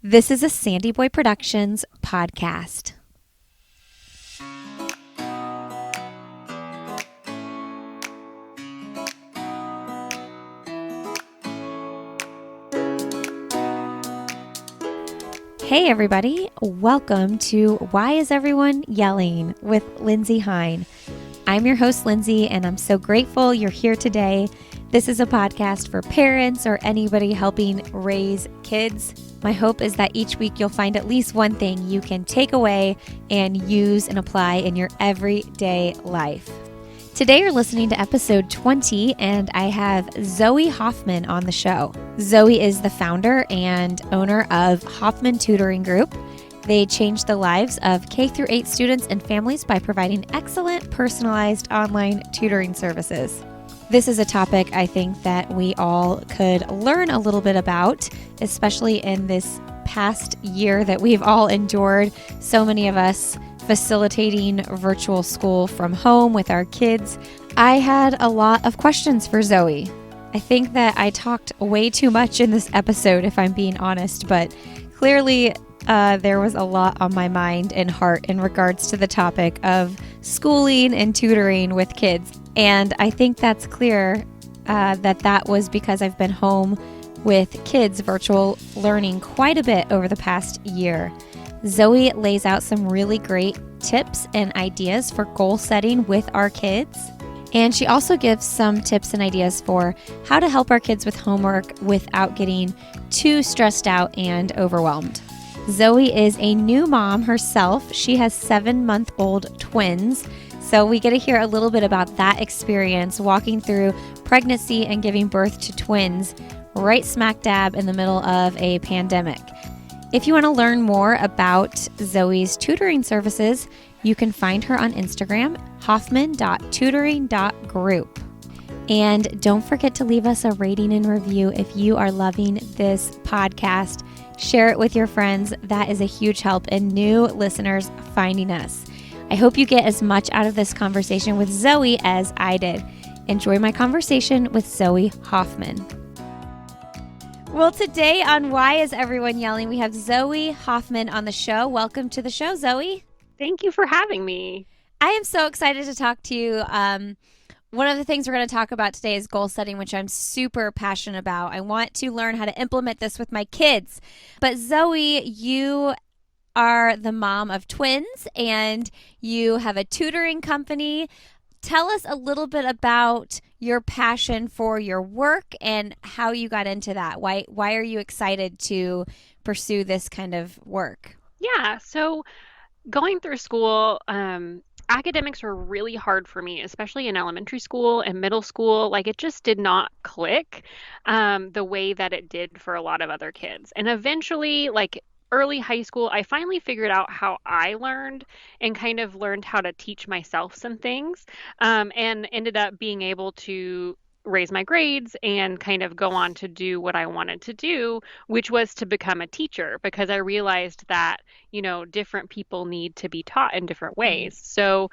This is a Sandy Boy Productions podcast. Hey everybody, welcome to Why Is Everyone Yelling with Lindsay Hine. I'm your host, Lindsay, and I'm so grateful you're here today. This is a podcast for parents or anybody helping raise kids. My hope is that each week you'll find at least one thing you can take away and use and apply in your everyday life. Today you're listening to episode 20, and I have Zoie Hoffman on the show. Zoie is the founder and owner of Hoffman Tutoring Group. They change the lives of K-8 students and families by providing excellent personalized online tutoring services. This is a topic I think that we all could learn a little bit about, especially in this past year that we've all endured. So many of us facilitating virtual school from home with our kids. I had a lot of questions for Zoie. I think that I talked way too much in this episode, if I'm being honest, but clearly there was a lot on my mind and heart in regards to the topic of schooling and tutoring with kids. And I think that's clear that was because I've been home with kids virtual learning quite a bit over the past year. Zoie lays out some really great tips and ideas for goal setting with our kids. And she also gives some tips and ideas for how to help our kids with homework without getting too stressed out and overwhelmed. Zoie is a new mom herself. She has 7-month-old twins. So we get to hear a little bit about that experience walking through pregnancy and giving birth to twins right smack dab in the middle of a pandemic. If you want to learn more about Zoie's tutoring services, you can find her on Instagram, hoffman.tutoring.group. And don't forget to leave us a rating and review if you are loving this podcast. Share it with your friends. That is a huge help in new listeners finding us. I hope you get as much out of this conversation with Zoie as I did. Enjoy my conversation with Zoie Hoffman. Well, today on Why Is Everyone Yelling, we have Zoie Hoffman on the show. Welcome to the show, Zoie. Thank you for having me. I am so excited to talk to you. One of the things we're going to talk about today is goal setting, which I'm super passionate about. I want to learn how to implement this with my kids. But Zoie, you are the mom of twins and you have a tutoring company. Tell us a little bit about your passion for your work and how you got into that. Why are you excited to pursue this kind of work? Yeah, so going through school, academics were really hard for me, especially in elementary school and middle school. Like it just did not click the way that it did for a lot of other kids. And eventually, like early high school, I finally figured out how I learned and kind of learned how to teach myself some things, and ended up being able to raise my grades and kind of go on to do what I wanted to do, which was to become a teacher because I realized that, different people need to be taught in different ways. So,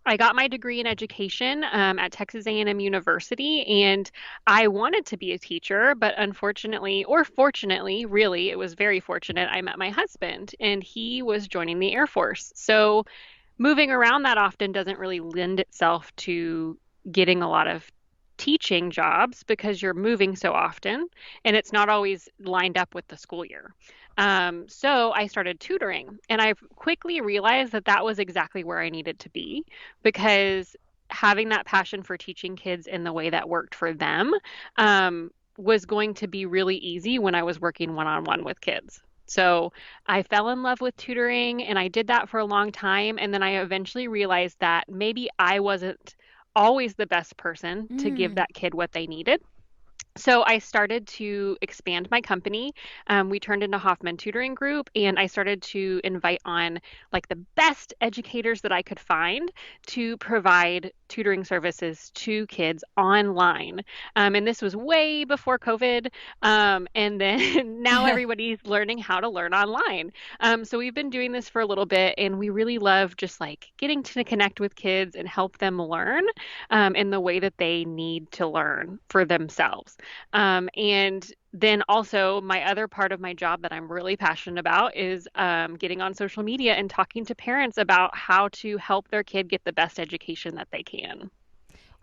I got my degree in education at Texas A&M University, and I wanted to be a teacher, but unfortunately, or fortunately, really, it was very fortunate, I met my husband, and he was joining the Air Force. So moving around that often doesn't really lend itself to getting a lot of teaching jobs because you're moving so often and it's not always lined up with the school year. So I started tutoring, and I quickly realized that that was exactly where I needed to be because having that passion for teaching kids in the way that worked for them was going to be really easy when I was working one-on-one with kids. So I fell in love with tutoring, and I did that for a long time. And then I eventually realized that maybe I wasn't always the best person to give that kid what they needed. So I started to expand my company. We turned into Hoffman Tutoring Group, and I started to invite on like the best educators that I could find to provide tutoring services to kids online. And this was way before COVID. And then now everybody's learning how to learn online. So we've been doing this for a little bit, and we really love just like getting to connect with kids and help them learn in the way that they need to learn for themselves. And then also my other part of my job that I'm really passionate about is getting on social media and talking to parents about how to help their kid get the best education that they can.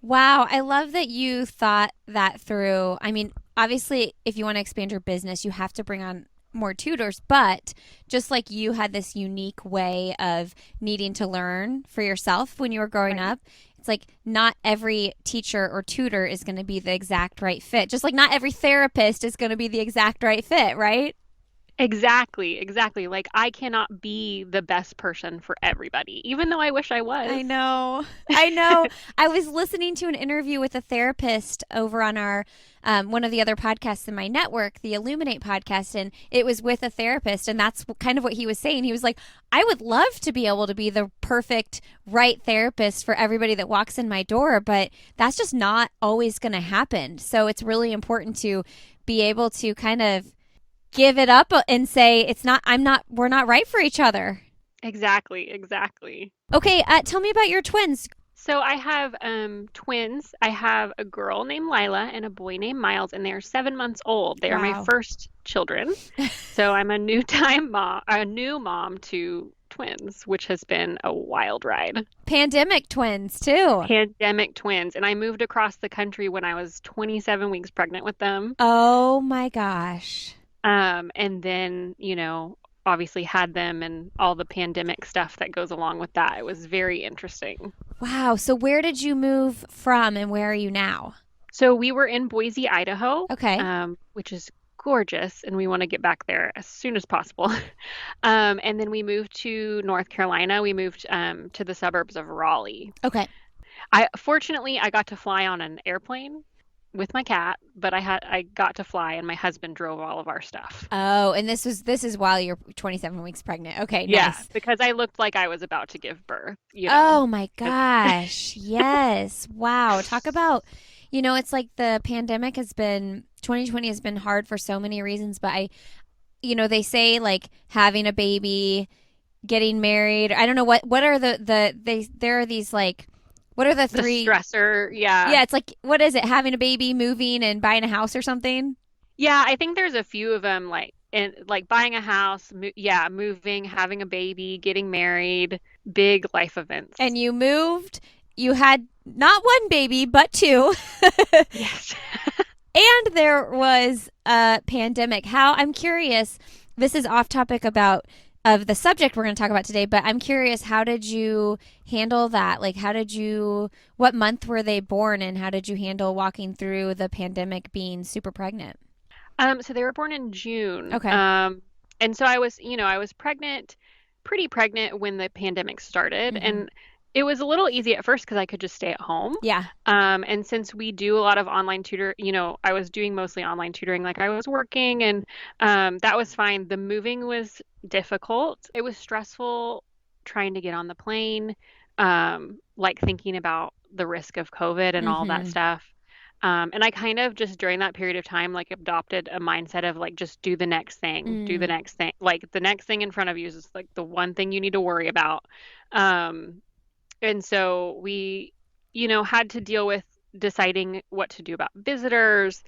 Wow, I love that you thought that through. I mean, obviously, if you want to expand your business, you have to bring on more tutors, but just like you had this unique way of needing to learn for yourself when you were growing Right. up, it's like not every teacher or tutor is going to be the exact right fit. Just like not every therapist is going to be the exact right fit, right? Exactly, exactly. Like I cannot be the best person for everybody, even though I wish I I was. know. I know. I was listening to an interview with a therapist over on our one of the other podcasts in my network, the Illuminate podcast, and it was with a therapist, and that's kind of what he was saying. He was like, "I would love to be able to be the perfect right therapist for everybody that walks in my door, but that's just not always going to happen. So it's really important to be able to kind of give it up and say it's not. I'm not. We're not right for each other." Exactly, exactly. Okay, tell me about your twins. So I have twins. I have a girl named Lila and a boy named Miles, and they're 7 months old. They are my Wow. first children. So I'm a new mom to twins, which has been a wild ride. Pandemic twins, too. Pandemic twins, and I moved across the country when I was 27 weeks pregnant with them. Oh my gosh. And then, obviously had them and all the pandemic stuff that goes along with that. It was very interesting. Wow. So, where did you move from and where are you now? So we were in Boise, Idaho, Okay. which is gorgeous, and we want to get back there as soon as possible. And then we moved to North Carolina. We moved to the suburbs of Raleigh. Okay. I got to fly on an airplane with my cat, but I got to fly, and my husband drove all of our stuff. Oh, and this is while you're 27 weeks pregnant. Okay, Yeah, nice. because I looked like I was about to give birth, Oh my 'cause- gosh. Yes. Wow. Talk about, it's like the pandemic has been 2020 has been hard for so many reasons, but they say like having a baby, getting married. I don't know what are there are these like what are the the three. stressor, yeah. Yeah, it's like what is it? Having a baby, moving and buying a house or something? Yeah, I think there's a few of them like buying a house, yeah, moving, having a baby, getting married, big life events. And you moved, you had not one baby, but two. Yes. And there was a pandemic. How I'm curious, this is off topic about of the subject we're going to talk about today, but I'm curious, how did you handle that? Like, what month were they born, and how did you handle walking through the pandemic being super pregnant? So they were born in June. Okay. And so I was pregnant, pretty pregnant when the pandemic started, Mm-hmm. and it was a little easy at first because I could just stay at home. Yeah. And since we do a lot of online I was doing mostly online tutoring, like I was working, and that was fine. The moving was difficult. It was stressful trying to get on the plane, like thinking about the risk of COVID and all that Mm-hmm. stuff. And I kind of just during that period of time, like adopted a mindset of like, just do the next thing, do the Mm. next thing. Like the next thing in front of you is like the one thing you need to worry about. Um, and so we, had to deal with deciding what to do about visitors,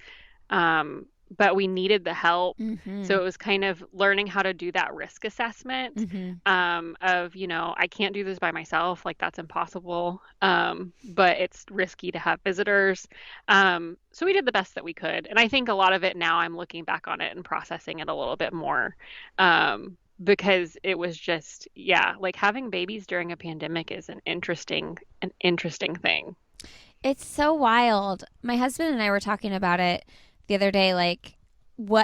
but we needed the help. Mm-hmm. So it was kind of learning how to do that risk assessment Mm-hmm. of, I can't do this by myself, like that's impossible, but it's risky to have visitors. So we did the best that we could. And I think a lot of it now I'm looking back on it and processing it a little bit more. Because it was just, yeah, like having babies during a pandemic is an interesting thing. It's so wild. My husband and I were talking about it the other day, like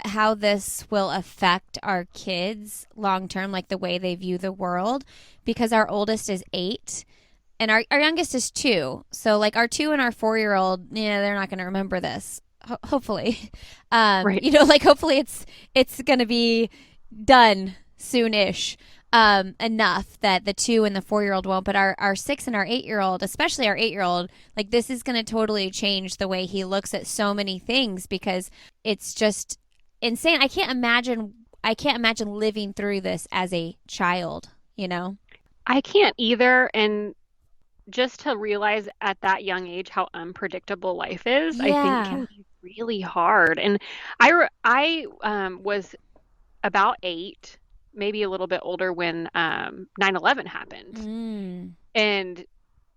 how this will affect our kids long term, like the way they view the world, because our oldest is 8 and our youngest is 2. So like our 2 and our 4-year-old, yeah, they're not going to remember this. Hopefully, Right. like hopefully it's going to be done soonish. Enough that the 2 and the 4-year-old won't, but our 6 and our 8-year-old, especially our 8-year-old, like this is going to totally change the way he looks at so many things because it's just insane. I can't imagine living through this as a child, you know? I can't either. And just to realize at that young age how unpredictable life is, I think Yeah. can be really hard. And I was about 8, maybe a little bit older when 9/11 happened. Mm. And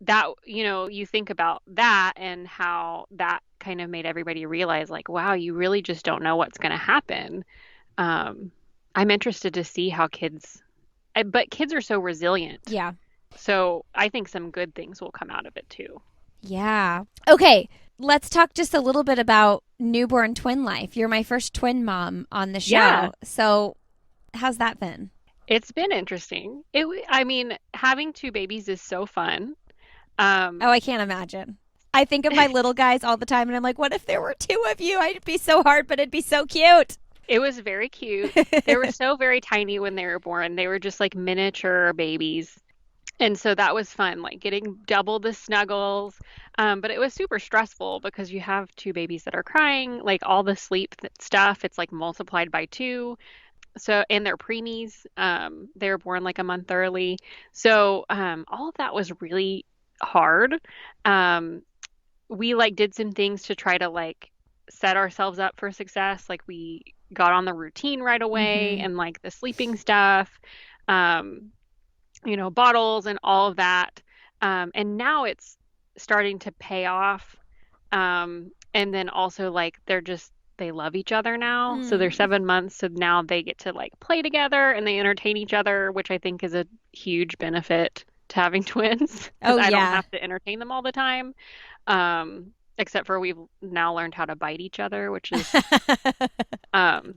that, you think about that and how that kind of made everybody realize like, wow, you really just don't know what's going to happen. Um, I'm interested to see how but kids are so resilient. Yeah. So I think some good things will come out of it too. Yeah. Okay. Let's talk just a little bit about newborn twin life. You're my first twin mom on the show. Yeah. So how's that been? It's been interesting. I mean, having 2 babies is so fun. Oh, I can't imagine. I think of my little guys all the time and I'm like, what if there were 2 of you? It'd be so hard, but it'd be so cute. It was very cute. They were so very tiny when they were born. They were just like miniature babies. And so that was fun, like getting double the snuggles. But it was super stressful because you have 2 babies that are crying, like all the sleep stuff, it's like multiplied by 2. So, and they're preemies. They were born like a month early. So, all of that was really hard. Um, we like did some things to try to like set ourselves up for success. Like we got on the routine right away Mm-hmm. and like the sleeping stuff, um, bottles and all of that. And now it's starting to pay off. And then also like they love each other now. So they're Mm. 7 months. So now they get to like play together and they entertain each other, which I think is a huge benefit to having twins because Oh, I don't yeah. have to entertain them all the time. Except for we've now learned how to bite each other, which is, um,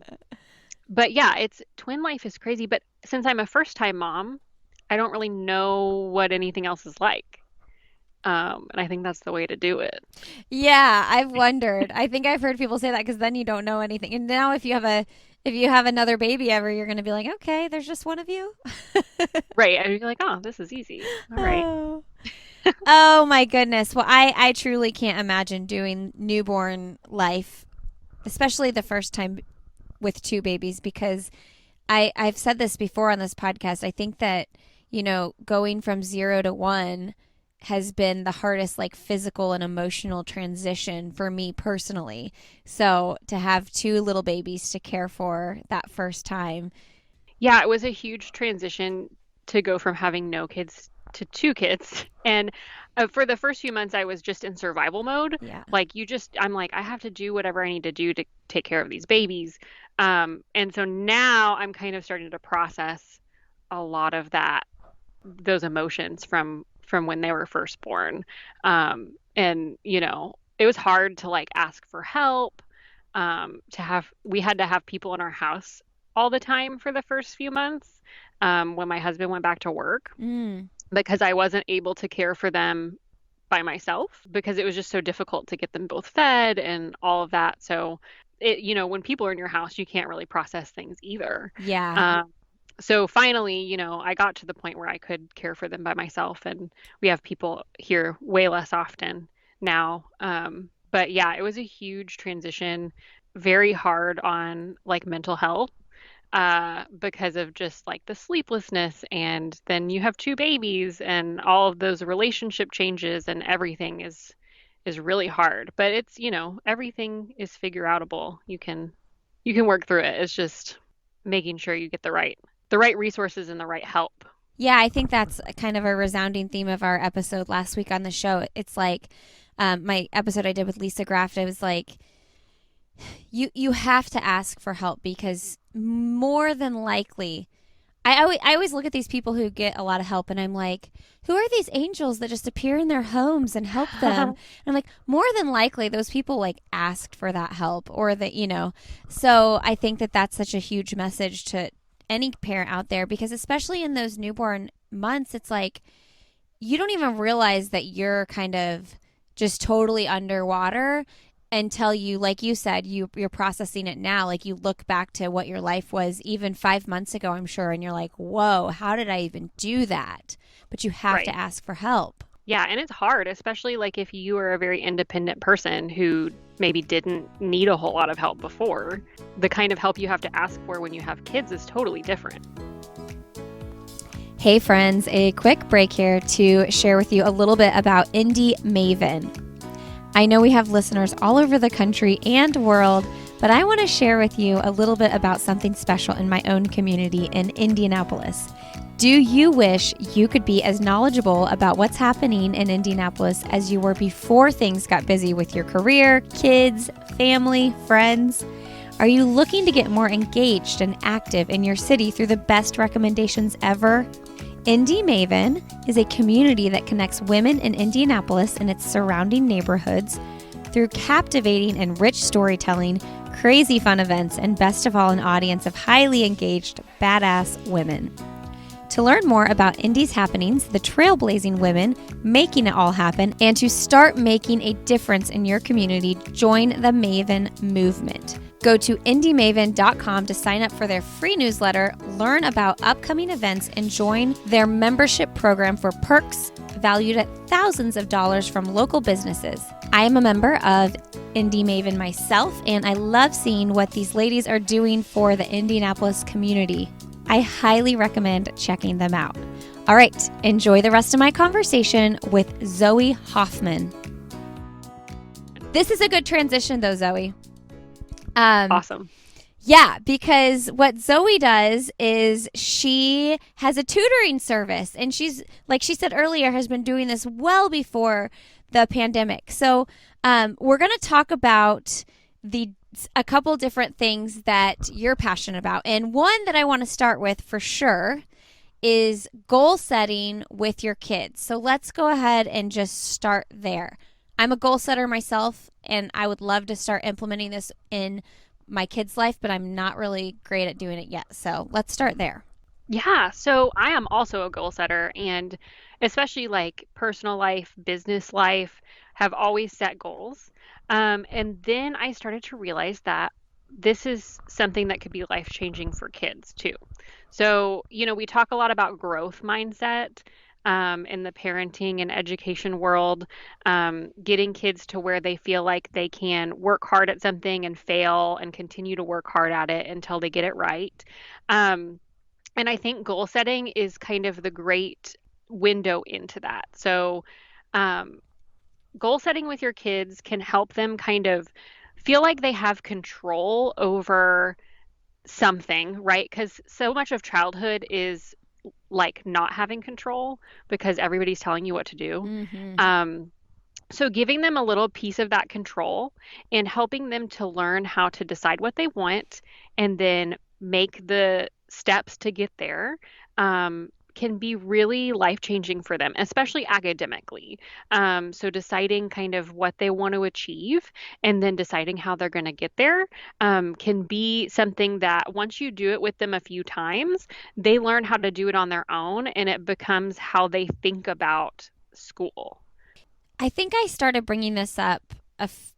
but yeah, twin life is crazy. But since I'm a first time mom, I don't really know what anything else is like. And I think that's the way to do it. Yeah, I've wondered. I think I've heard people say that because then you don't know anything. And now if you have another baby ever, you're going to be like, okay, there's just one of you. Right. And you're like, oh, this is easy. All right. Oh. Oh my goodness. Well, I truly can't imagine doing newborn life, especially the first time with 2 babies, because I've said this before on this podcast. I think that, going from 0 to 1 has been the hardest like physical and emotional transition for me personally. So to have 2 little babies to care for that first time. Yeah, it was a huge transition to go from having no kids to 2 kids. And for the first few months, I was just in survival mode. Yeah. Like I'm like, I have to do whatever I need to do to take care of these babies. And so now I'm kind of starting to process a lot of those emotions from when they were first born. And it was hard to like ask for help. We had to have people in our house all the time for the first few months, when my husband went back to work Mm. because I wasn't able to care for them by myself because it was just so difficult to get them both fed and all of that. So when people are in your house, you can't really process things either. Yeah. So finally, I got to the point where I could care for them by myself, and we have people here way less often now. But yeah, it was a huge transition, very hard on like mental health, because of just like the sleeplessness, and then you have 2 babies, and all of those relationship changes, and everything is really hard. But it's everything is figure outable. You can work through it. It's just making sure you get the right resources and the right help. Yeah, I think that's kind of a resounding theme of our episode last week on the show. It's like my episode I did with Lisa Graft. I was like, you have to ask for help because more than likely, I always look at these people who get a lot of help and I'm like, who are these angels that just appear in their homes and help them? And I'm like, more than likely, those people like asked for that help or that. So I think that that's such a huge message to any parent out there because especially in those newborn months, it's like you don't even realize that you're kind of just totally underwater until you, like you said, you're processing it now. Like you look back to what your life was even 5 months ago, I'm sure, and you're like, whoa, how did I even do that? But you have to Right. ask for help. Yeah, and it's hard, especially like if you are a very independent person who maybe didn't need a whole lot of help before. The kind of help you have to ask for when you have kids is totally different. Hey friends, a quick break here to share with you a little bit about Indie Maven. I know we have listeners all over the country and world, but I want to share with you a little bit about something special in my own community in Indianapolis. Do you wish you could be as knowledgeable about what's happening in Indianapolis as you were before things got busy with your career, kids, family, friends? Are you looking to get more engaged and active in your city through the best recommendations ever? Indy Maven is a community that connects women in Indianapolis and its surrounding neighborhoods through captivating and rich storytelling, crazy fun events, and best of all, an audience of highly engaged, badass women. To learn more about Indy's happenings, the trailblazing women making it all happen, and to start making a difference in your community, join the Maven movement. Go to indymaven.com to sign up for their free newsletter, learn about upcoming events, and join their membership program for perks valued at thousands of dollars from local businesses. I am a member of Indy Maven myself, and I love seeing what these ladies are doing for the Indianapolis community. I highly recommend checking them out. All right, enjoy the rest of my conversation with Zoie Hoffman. This is a good transition though, Zoie. Awesome. Yeah, because what Zoie does is she has a tutoring service, and she's, like she said earlier, has been doing this well before the pandemic. So we're going to talk about a couple different things that you're passionate about. And one that I want to start with for sure is goal setting with your kids. So let's go ahead and just start there. I'm a goal setter myself, and I would love to start implementing this in my kids' life, but I'm not really great at doing it yet. So let's start there. Yeah, so I am also a goal setter, and especially like personal life, business life, have always set goals. And then I started to realize that this is something that could be life changing for kids too. So, we talk a lot about growth mindset in the parenting and education world, getting kids to where they feel like they can work hard at something and fail and continue to work hard at it until they get it right. Um, and I think goal setting is kind of the great window into that. So, um, goal setting with your kids can help them kind of feel like they have control over something, right? Because so much of childhood is like not having control because everybody's telling you what to do. Mm-hmm. Um, so giving them a little piece of that control and helping them to learn how to decide what they want and then make the steps to get there can be really life changing for them, especially academically. So deciding kind of what they want to achieve and then deciding how they're going to get there can be something that once you do it with them a few times, they learn how to do it on their own and it becomes how they think about school. I think I started bringing this up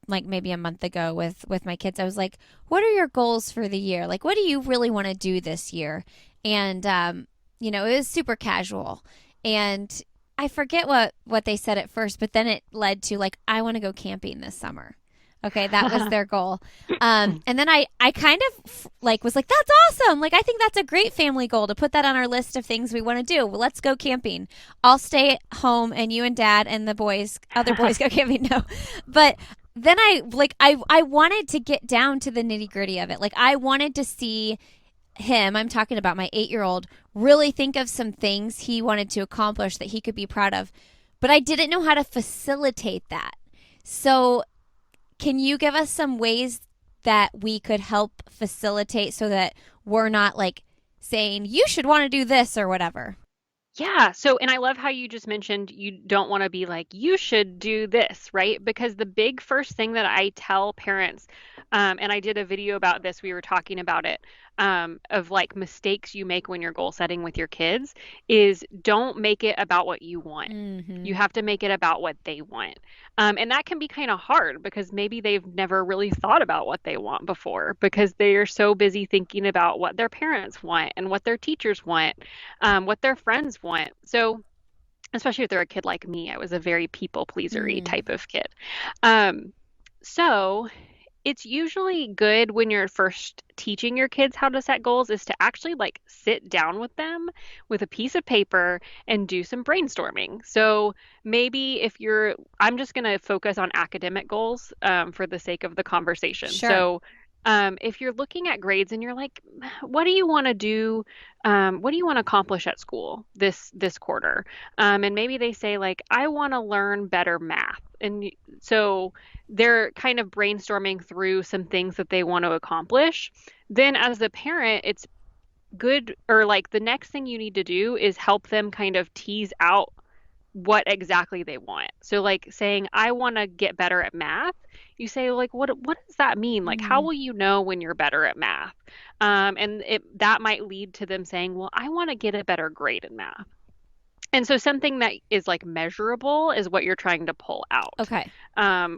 like maybe a month ago with my kids. I was like, "What are your goals for the year? Like, what do you really want to do this year?" And it was super casual, and I forget what they said at first, but then it led to like, "I want to go camping this summer." Okay, that was their goal. And then I kind of like was like, that's awesome. Like, I think that's a great family goal to put that on our list of things we want to do. Well, let's go camping. I'll stay at home and you and dad and the other boys go camping. No, but then I wanted to get down to the nitty gritty of it. Like, I wanted to see him, I'm talking about my 8-year-old, really think of some things he wanted to accomplish that he could be proud of. But I didn't know how to facilitate that. So can you give us some ways that we could help facilitate so that we're not like saying you should want to do this or whatever? Yeah. So, and I love how you just mentioned you don't want to be like, you should do this, right? Because the big first thing that I tell parents, and I did a video about this, we were talking about it, of like mistakes you make when you're goal setting with your kids, is don't make it about what you want. Mm-hmm. You have to make it about what they want. And that can be kind of hard because maybe they've never really thought about what they want before because they are so busy thinking about what their parents want and what their teachers want, what their friends want. So, especially if they're a kid like me, I was a very people pleasery Mm. type of kid. Um, so it's usually good when you're first teaching your kids how to set goals is to actually like sit down with them with a piece of paper and do some brainstorming. So maybe if you're, I'm just going to focus on academic goals for the sake of the conversation. Sure. So if you're looking at grades and you're like, what do you want to do? What do you want to accomplish at school this quarter? And maybe they say like, I want to learn better math. And so they're kind of brainstorming through some things that they want to accomplish. Then, as the parent, it's good, or like the next thing you need to do is help them kind of tease out what exactly they want. So, like saying, I want to get better at math. You say, like, what does that mean? Like, how Mm, will you know when you're better at math? And that might lead to them saying, well, I want to get a better grade in math. And so something that is like measurable is what you're trying to pull out. okay.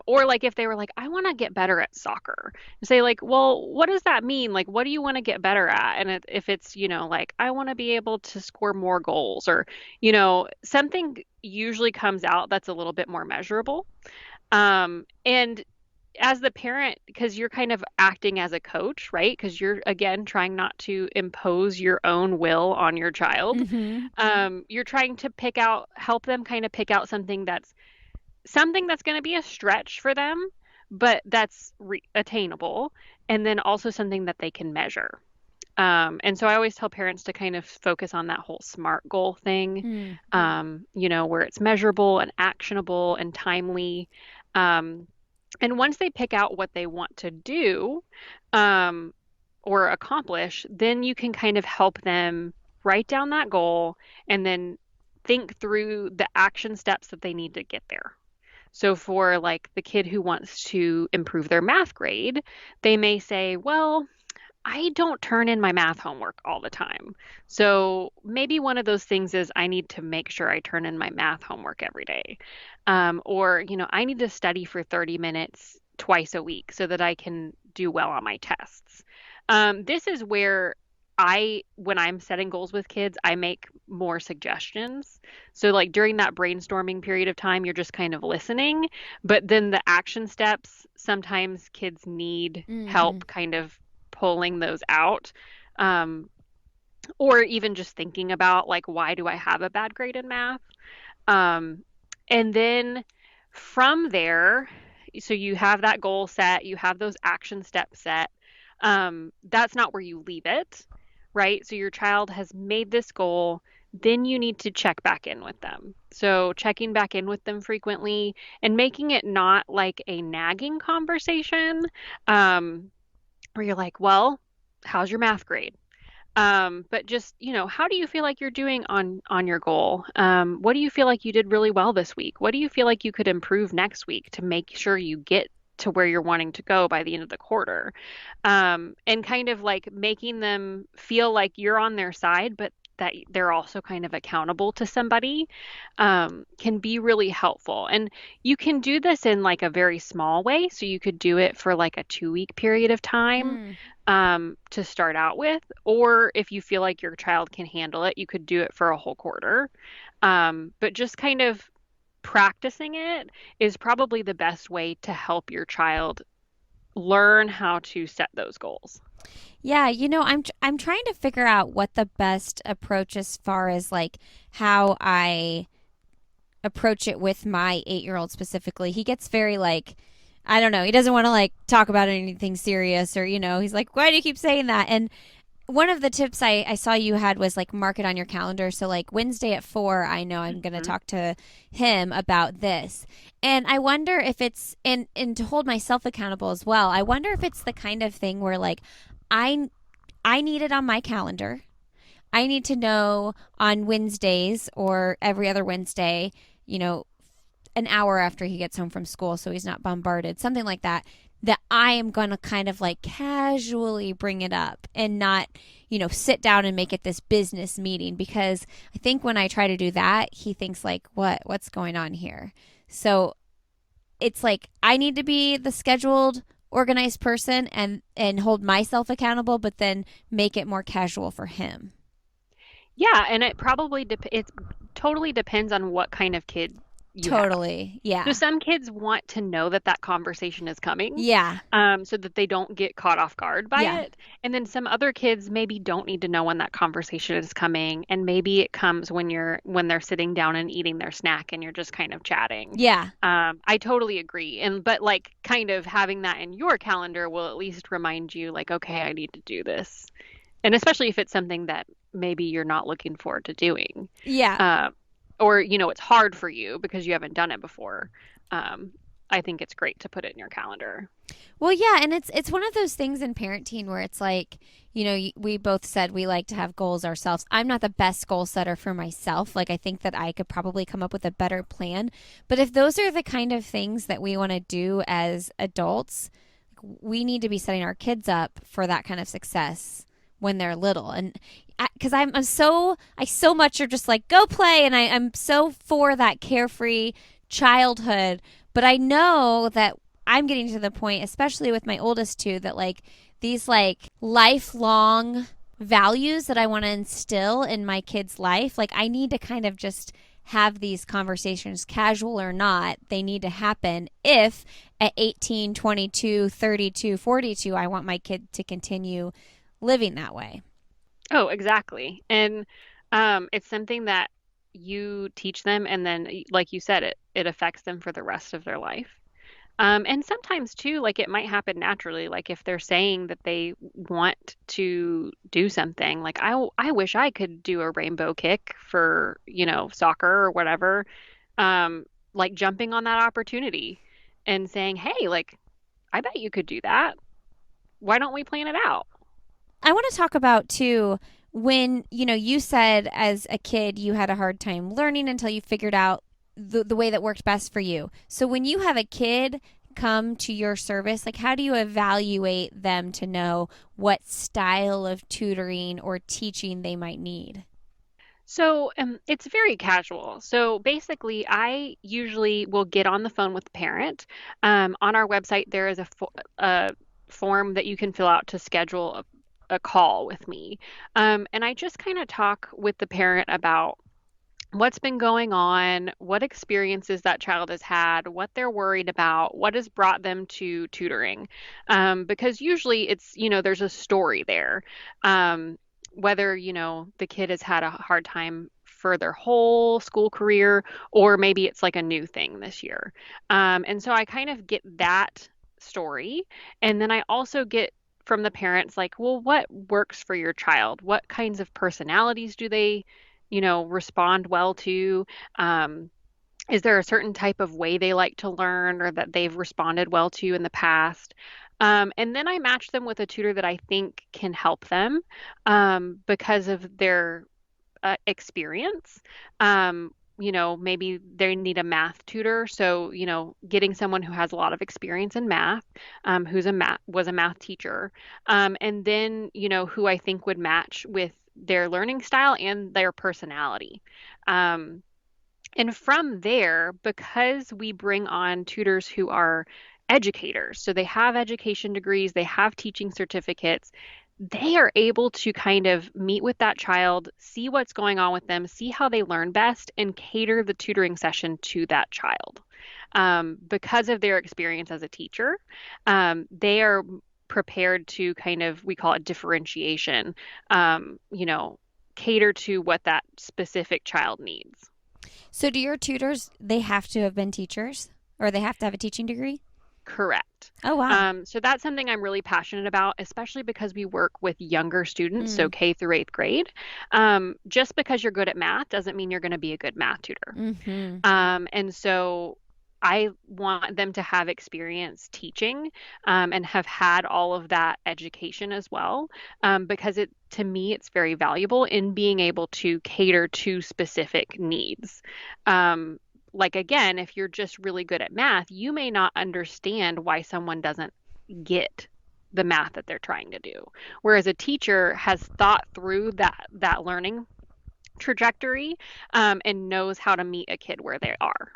Or like if they were like, I want to get better at soccer, say like, well, what does that mean? Like, what do you want to get better at? And if it's, like, I want to be able to score more goals or, something usually comes out that's a little bit more measurable. And as the parent, because you're kind of acting as a coach, right? Because you're again trying not to impose your own will on your child. Mm-hmm. You're trying to help them kind of pick out something that's going to be a stretch for them, but that's attainable, and then also something that they can measure. And so I always tell parents to kind of focus on that whole SMART goal thing, Mm. where it's measurable and actionable and timely. Um, and once they pick out what they want to do um, or accomplish, then you can kind of help them write down that goal and then think through the action steps that they need to get there. So for like the kid who wants to improve their math grade, they may say, well, I don't turn in my math homework all the time. So maybe one of those things is I need to make sure I turn in my math homework every day. Or, I need to study for 30 minutes twice a week so that I can do well on my tests. This is where when I'm setting goals with kids, I make more suggestions. So, like during that brainstorming period of time, you're just kind of listening. But then the action steps, sometimes kids need Mm-hmm. help kind of pulling those out. Um, or even just thinking about, like, why do I have a bad grade in math? Um, and then from there, so you have that goal set, you have those action steps set. That's not where you leave it, right? So your child has made this goal, then you need to check back in with them. So checking back in with them frequently and making it not like a nagging conversation, where you're like, well, how's your math grade? But just, how do you feel like you're doing on your goal? What do you feel like you did really well this week? What do you feel like you could improve next week to make sure you get to where you're wanting to go by the end of the quarter? And kind of like making them feel like you're on their side, but that they're also kind of accountable to somebody, can be really helpful. And you can do this in like a very small way. So you could do it for like a 2-week period of time, Mm. to start out with, or if you feel like your child can handle it, you could do it for a whole quarter. But just kind of practicing it is probably the best way to help your child learn how to set those goals. Yeah, I'm trying to figure out what the best approach as far as like how I approach it with my 8-year-old specifically. He gets very like, I don't know, he doesn't want to like talk about anything serious, or he's like, why do you keep saying that? And one of the tips I saw you had was like mark it on your calendar. So like Wednesday at 4, I know I'm going to Mhm. talk to him about this. And I wonder if it's and to hold myself accountable as well. I wonder if it's the kind of thing where like I I need it on my calendar. I need to know on Wednesdays or every other Wednesday, you know, an hour after he gets home from school so he's not bombarded, something like that, that I am going to kind of like casually bring it up and not, sit down and make it this business meeting, because I think when I try to do that, he thinks like, what's going on here? So it's like I need to be the scheduled, organized person and hold myself accountable, but then make it more casual for him. Yeah, and it totally depends on what kind of kid you have. Totally. So Yeah. some kids want to know that that conversation is coming, Yeah. so that they don't get caught off guard by Yeah. it. And then some other kids maybe don't need to know when that conversation is coming, and maybe it comes when they're sitting down and eating their snack and you're just kind of chatting. Yeah. I totally agree. And but like kind of having that in your calendar will at least remind you like, okay, I need to do this. And especially if it's something that maybe you're not looking forward to doing. Yeah. Um, or it's hard for you because you haven't done it before. Um, I think it's great to put it in your calendar. Well, yeah, and it's one of those things in parenting where it's like, we both said we like to have goals ourselves. I'm not the best goal setter for myself. Like I think that I could probably come up with a better plan. But if those are the kind of things that we want to do as adults, we need to be setting our kids up for that kind of success when they're little. And because I so much are just like go play, and I'm so for that carefree childhood. But I know that I'm getting to the point, especially with my oldest two, that like these like lifelong values that I want to instill in my kids' life, like I need to kind of just have these conversations, casual or not, they need to happen if at 18, 22, 32, 42, I want my kid to continue living that way. Oh, exactly. And it's something that you teach them, and then, like you said, it affects them for the rest of their life. And sometimes too, like it might happen naturally. Like if they're saying that they want to do something, like I wish I could do a rainbow kick for, soccer or whatever. Like jumping on that opportunity and saying, hey, like I bet you could do that. Why don't we plan it out? I want to talk about too when, you said as a kid you had a hard time learning until you figured out the way that worked best for you. So when you have a kid come to your service, like how do you evaluate them to know what style of tutoring or teaching they might need? So it's very casual. So basically, I usually will get on the phone with the parent. On our website, there is a form that you can fill out to schedule a call with me. And I just kind of talk with the parent about what's been going on, what experiences that child has had, what they're worried about, what has brought them to tutoring. Because usually there's a story there. Um, Whether, the kid has had a hard time for their whole school career, or maybe it's like a new thing this year. And so I kind of get that story. And then I also get from the parents like, well, what works for your child? What kinds of personalities do they respond well to? Um, is there a certain type of way they like to learn or that they've responded well to in the past? And then I match them with a tutor that I think can help them because of their experience. Maybe they need a math tutor. So, getting someone who has a lot of experience in math, was a math teacher, and then, who I think would match with their learning style and their personality. Um, and from there, because we bring on tutors who are educators, so they have education degrees, they have teaching certificates, they are able to kind of meet with that child, see what's going on with them, see how they learn best, and cater the tutoring session to that child. Because of their experience as a teacher, they are prepared to kind of, we call it differentiation, um, you know, cater to what that specific child needs. So do your tutors, they have to have been teachers or they have to have a teaching degree? Correct. Oh, wow. So that's something I'm really passionate about, especially because we work with younger students, so Mm. K through eighth grade. Just because you're good at math doesn't mean you're going to be a good math tutor. Mm-hmm. And so I want them to have experience teaching and have had all of that education as well, because to me, it's very valuable in being able to cater to specific needs. Um, like again, if you're just really good at math, you may not understand why someone doesn't get the math that they're trying to do. Whereas a teacher has thought through that learning trajectory, and knows how to meet a kid where they are.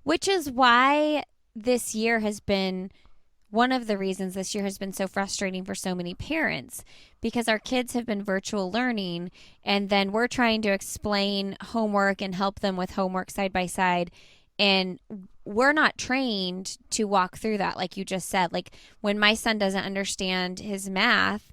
Which is why this year has been one of the reasons this year has been so frustrating for so many parents because our kids have been virtual learning and then we're trying to explain homework and help them with homework side by side And we're not trained to walk through that, like you just said. Like when my son doesn't understand his math,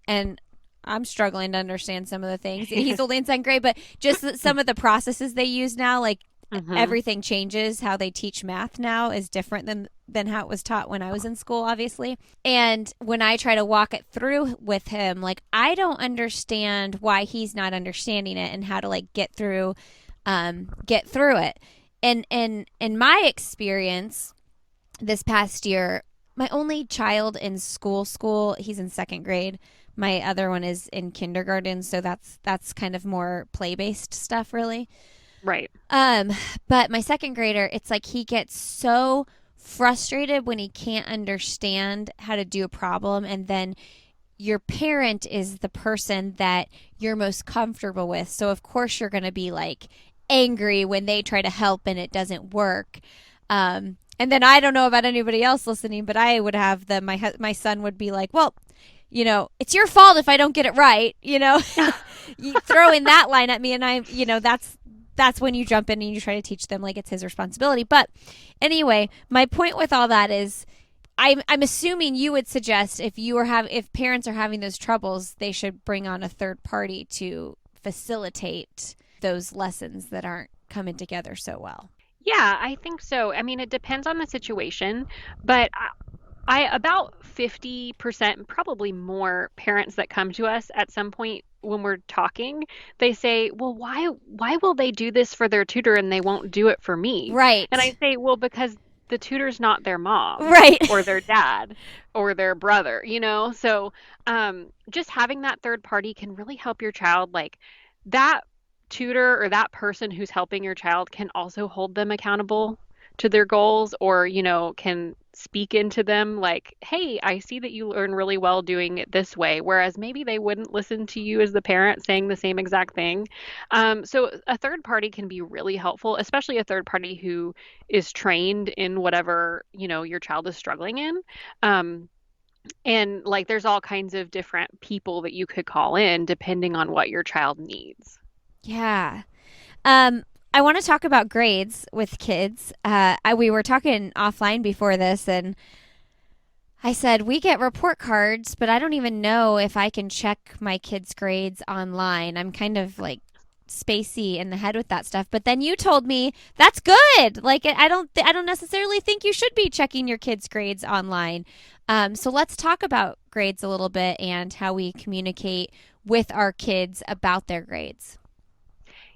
and I'm struggling to understand some of the things. He's only in second grade, but just some of the processes they use now, like Hmm. everything changes. How they teach math now is different than how it was taught when I was in school, obviously. And when I try to walk it through with him, like I don't understand why he's not understanding it and how to like get through it. And in my experience this past year, my only child in school, he's in second grade. My other one is in kindergarten, so that's kind of more play based stuff, really. Right. Um, but my second grader, it's like he gets so frustrated when he can't understand how to do a problem, and then your parent is the person that you're most comfortable with. So of course you're going to be like angry when they try to help and it doesn't work. And then I don't know about anybody else listening, but I would have my son would be like, well, it's your fault if I don't get it right. You throw in that line at me, and that's when you jump in and you try to teach them like it's his responsibility. But anyway, my point with all that is I'm assuming you would suggest if parents are having those troubles, they should bring on a third party to facilitate those lessons that aren't coming together so well. Yeah, I think so. I mean, it depends on the situation, but I about 50%, probably more parents that come to us at some point when we're talking, they say, "Well, why will they do this for their tutor and they won't do it for me?" And I Right. say, "Well, because the tutor's not their mom Right. or their dad or their brother, you know?" So, just having that third party can really help your child. Like that tutor or that person who's helping your child can also hold them accountable to their goals, or can speak into them like, hey, I see that you learn really well doing it this way, whereas maybe they wouldn't listen to you as the parent saying the same exact thing. So a third party can be really helpful, especially a third party who is trained in whatever your child is struggling in. And like there's all kinds of different people that you could call in depending on what your child needs. Yeah. Um, I want to talk about grades with kids. We were talking offline before this, and I said we get report cards, but I don't even know if I can check my kids' grades online. I'm kind of like spacey in the head with that stuff. But then you told me that's good. Like I don't necessarily think you should be checking your kids' grades online. So let's talk about grades a little bit and how we communicate with our kids about their grades.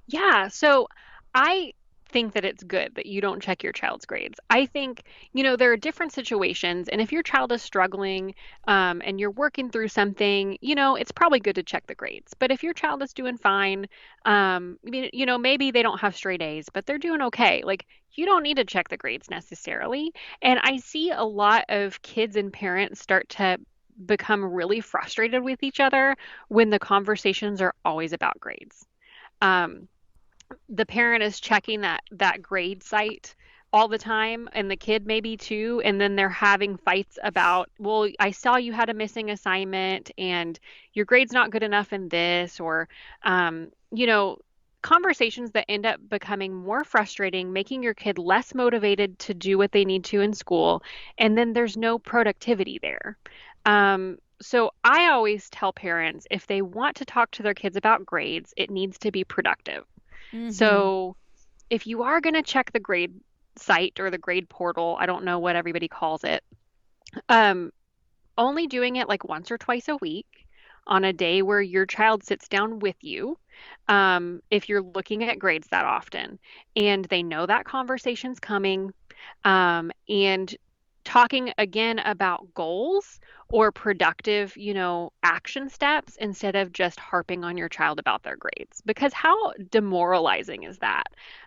Yeah, so I think that it's good that you don't check your child's grades. I think, there are different situations, and if your child is struggling, and you're working through something, it's probably good to check the grades. But if your child is doing fine, maybe they don't have straight A's, but they're doing okay. Like, you don't need to check the grades necessarily. And I see a lot of kids and parents start to become really frustrated with each other when the conversations are always about grades. Um, the parent is checking that grade site all the time, and the kid maybe too, and then they're having fights about, well, I saw you had a missing assignment and your grade's not good enough in this, or um, you know conversations that end up becoming more frustrating, making your kid less motivated to do what they need to in school, and then there's no productivity there. So I always tell parents, if they want to talk to their kids about grades, it needs to be productive. Mm-hmm. So if you are going to check the grade site or the grade portal, I don't know what everybody calls it, um, only doing it like once or twice a week on a day where your child sits down with you, if you're looking at grades that often and they know that conversation's coming, and talking again about goals or productive, action steps instead of just harping on your child about their grades. Because how demoralizing is that?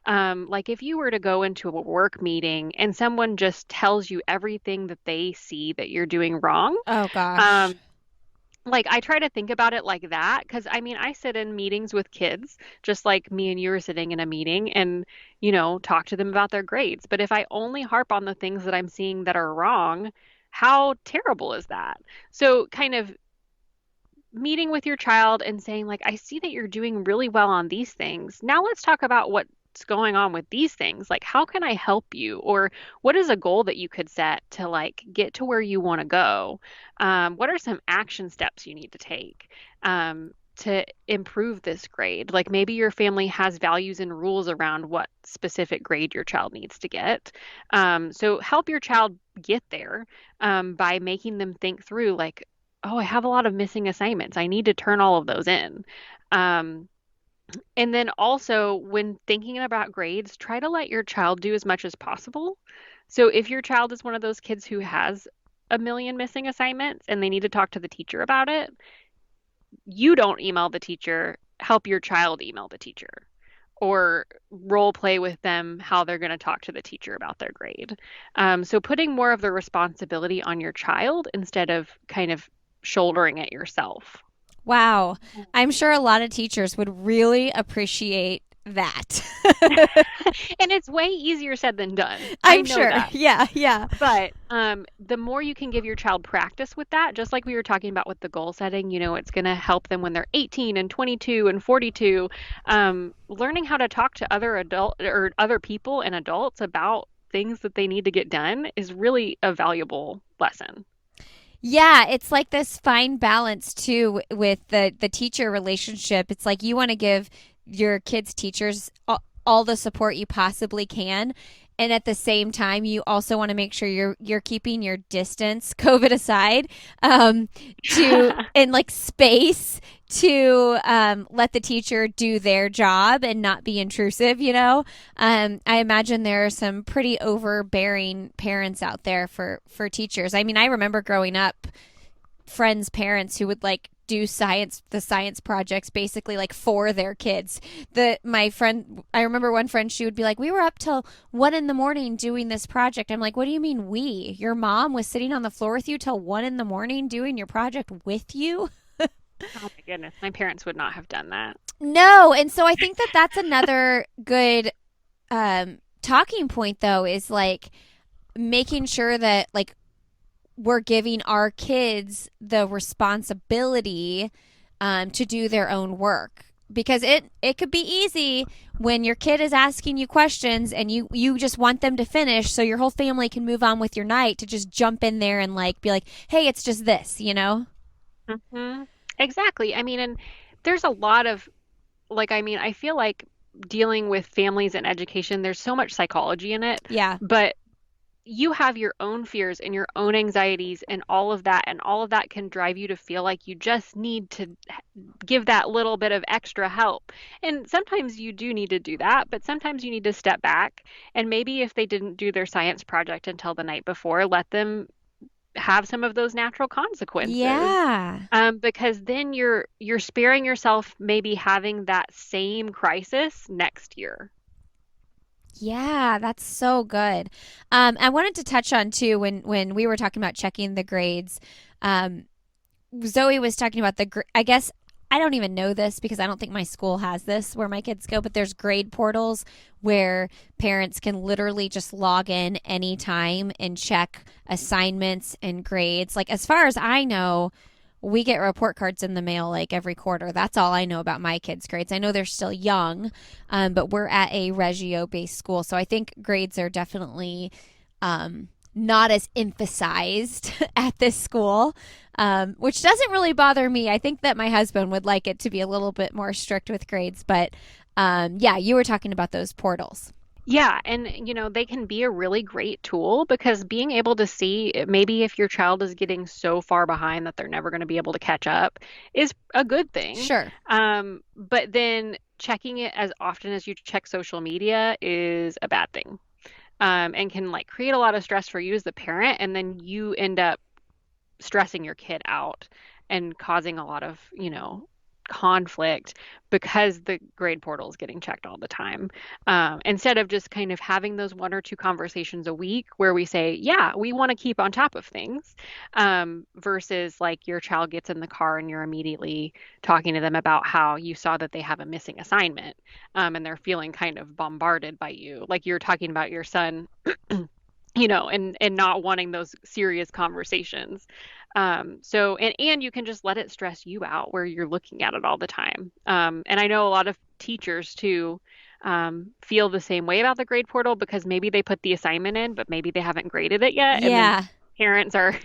Like if you were to go into a work meeting and someone just tells you everything that they see that you're doing wrong, Oh gosh. um, like I try to think about it like that, because I mean, I sit in meetings with kids just like me and you are sitting in a meeting and, talk to them about their grades. But if I only harp on the things that I'm seeing that are wrong, how terrible is that? So, kind of meeting with your child and saying, like, I see that you're doing really well on these things. Now let's talk about what's what's going on with these things? Like, how can I help you? Or what is a goal that you could set to like get to where you want to go? What are some action steps you need to take? To improve this grade. Like maybe your family has values and rules around what specific grade your child needs to get. So help your child get there by making them think through, like, oh, I have a lot of missing assignments. I need to turn all of those in. Um, and then also, when thinking about grades, try to let your child do as much as possible. So if your child is one of those kids who has a million missing assignments and they need to talk to the teacher about it, you don't email the teacher, help your child email the teacher or role play with them how they're going to talk to the teacher about their grade. So putting more of the responsibility on your child instead of kind of shouldering it yourself. Wow. I'm sure a lot of teachers would really appreciate that. And it's way easier said than done. I I'm know sure. that. Yeah, yeah. But the more you can give your child practice with that, just like we were talking about with the goal setting, it's going to help them when they're 18 and 22 and 42. Learning how to talk to other adult or other people and adults about things that they need to get done is really a valuable lesson. Yeah, it's like this fine balance too with the teacher relationship. It's like you want to give your kids' teachers all the support you possibly can, and at the same time, you also want to make sure you're keeping your distance, COVID aside, to and like space to let the teacher do their job and not be intrusive. I imagine there are some pretty overbearing parents out there for teachers. I mean, I remember growing up, friends' parents who would like do the science projects basically like for their kids. I remember one friend, she would be like, we were up till 1 a.m. doing this project. I'm like, what do you mean we? Your mom was sitting on the floor with you till 1 a.m. doing your project with you? Oh my goodness, my parents would not have done that. No. And so I think that that's another good talking point though, is like making sure that like we're giving our kids the responsibility to do their own work, because it could be easy when your kid is asking you questions and you just want them to finish so your whole family can move on with your night, to just jump in there and like be like, hey, it's just this. Hmm. Exactly. I mean, and there's a lot of like, I mean, I feel like dealing with families and education, there's so much psychology in it, Yeah. but you have your own fears and your own anxieties and all of that can drive you to feel like you just need to give that little bit of extra help. And sometimes you do need to do that, but sometimes you need to step back and maybe if they didn't do their science project until the night before, let them have some of those natural consequences. Yeah. Because then you're sparing yourself maybe having that same crisis next year. Yeah, that's so good. I wanted to touch on too, when we were talking about checking the grades. Um, Zoe was talking about I guess I don't even know this because I don't think my school has this where my kids go, but there's grade portals where parents can literally just log in anytime and check assignments and grades. Like, as far as I know, we get report cards in the mail like every quarter. That's all I know about my kids' grades. I know they're still young, but we're at a Reggio based school. So I think grades are definitely not as emphasized at this school, which doesn't really bother me. I think that my husband would like it to be a little bit more strict with grades. But yeah, you were talking about those portals. Yeah, and they can be a really great tool because being able to see maybe if your child is getting so far behind that they're never going to be able to catch up is a good thing. Sure. But then checking it as often as you check social media is a bad thing. And can like create a lot of stress for you as the parent, and then you end up stressing your kid out and causing a lot of, conflict because the grade portal is getting checked all the time. Instead of just kind of having those one or two conversations a week where we say, yeah, we want to keep on top of things, versus like your child gets in the car and you're immediately talking to them about how you saw that they have a missing assignment, and they're feeling kind of bombarded by you. Like you're talking about your son, and not wanting those serious conversations. And you can just let it stress you out where you're looking at it all the time. And I know a lot of teachers too, feel the same way about the grade portal because maybe they put the assignment in, but maybe they haven't graded it yet, and then Yeah. parents are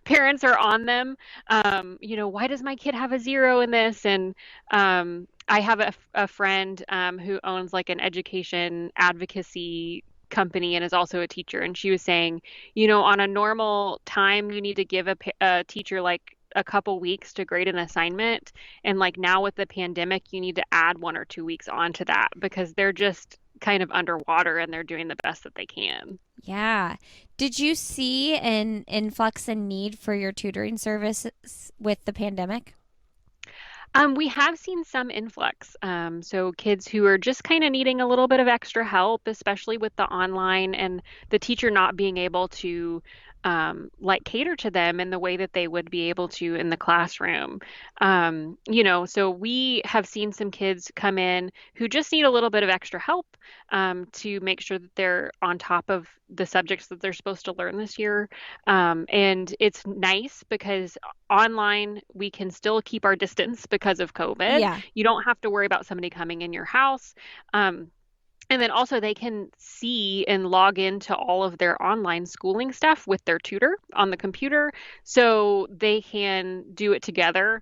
parents are on them. Why does my kid have a zero in this? And I have a friend who owns like an education advocacy company and is also a teacher. And she was saying, on a normal time, you need to give a teacher like a couple weeks to grade an assignment. And like now with the pandemic, you need to add 1 or 2 weeks onto that because they're just kind of underwater and they're doing the best that they can. Yeah. Did you see an influx in need for your tutoring services with the pandemic? We have seen some influx. So kids who are just kind of needing a little bit of extra help, especially with the online and the teacher not being able to like cater to them in the way that they would be able to in the classroom. So we have seen some kids come in who just need a little bit of extra help to make sure that they're on top of the subjects that they're supposed to learn this year. And it's nice because online, we can still keep our distance because of COVID. Yeah. You don't have to worry about somebody coming in your house. Um, and then also they can see and log into all of their online schooling stuff with their tutor on the computer. So they can do it together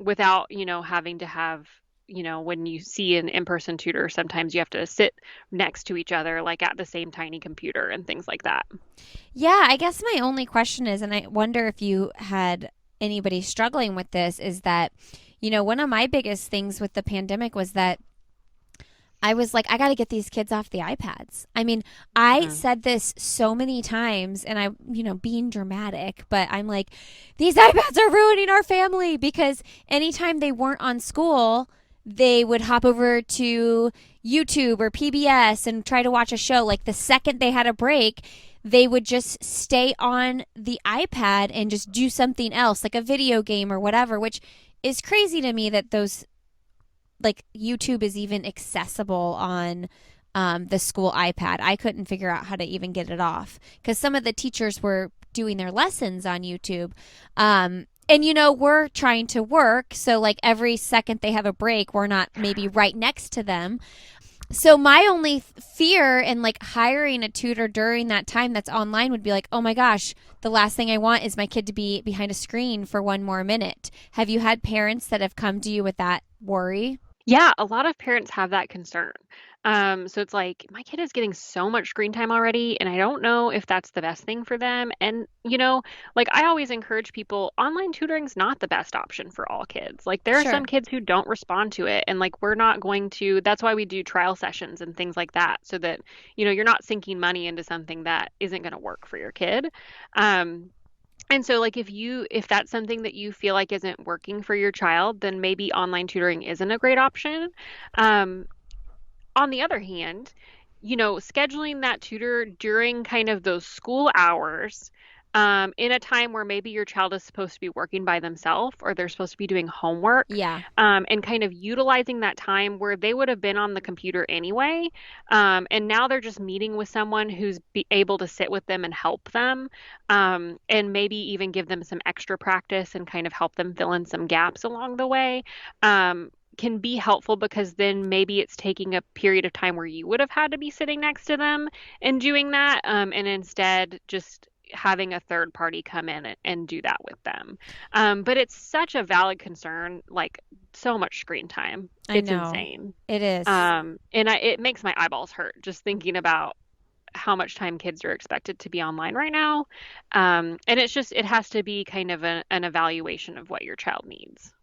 without, having to have, when you see an in-person tutor, sometimes you have to sit next to each other, like at the same tiny computer and things like that. Yeah, I guess my only question is, and I wonder if you had anybody struggling with this, is that, one of my biggest things with the pandemic was that I was like, I got to get these kids off the iPads. I mean, I Mhm. said this so many times and I, being dramatic, but I'm like, these iPads are ruining our family because anytime they weren't on school, they would hop over to YouTube or PBS and try to watch a show. Like the second they had a break, they would just stay on the iPad and just do something else, like a video game or whatever, which is crazy to me that those like YouTube is even accessible on the school iPad. I couldn't figure out how to even get it off because some of the teachers were doing their lessons on YouTube. And we're trying to work, so like every second they have a break, we're not maybe right next to them. So my only fear in like hiring a tutor during that time that's online would be like, oh my gosh, the last thing I want is my kid to be behind a screen for one more minute. Have you had parents that have come to you with that worry? Yeah, a lot of parents have that concern. So it's like, my kid is getting so much screen time already, and I don't know if that's the best thing for them. And, like I always encourage people, online tutoring's not the best option for all kids. Like, there are Sure. some kids who don't respond to it, and like, we're not going to, that's why we do trial sessions and things like that, so that, you're not sinking money into something that isn't going to work for your kid. Um, and so like if that's something that you feel like isn't working for your child, then maybe online tutoring isn't a great option. Um, on the other hand, scheduling that tutor during kind of those school hours, in a time where maybe your child is supposed to be working by themselves or they're supposed to be doing homework, Yeah. and kind of utilizing that time where they would have been on the computer anyway, and now they're just meeting with someone who's able to sit with them and help them, and maybe even give them some extra practice and kind of help them fill in some gaps along the way. Can be helpful because then maybe it's taking a period of time where you would have had to be sitting next to them and doing that, and instead just having a third party come in and do that with them. But it's such a valid concern, like so much screen time. I It's know. insane. It is. And it makes my eyeballs hurt just thinking about how much time kids are expected to be online right now. And it has to be kind of an evaluation of what your child needs.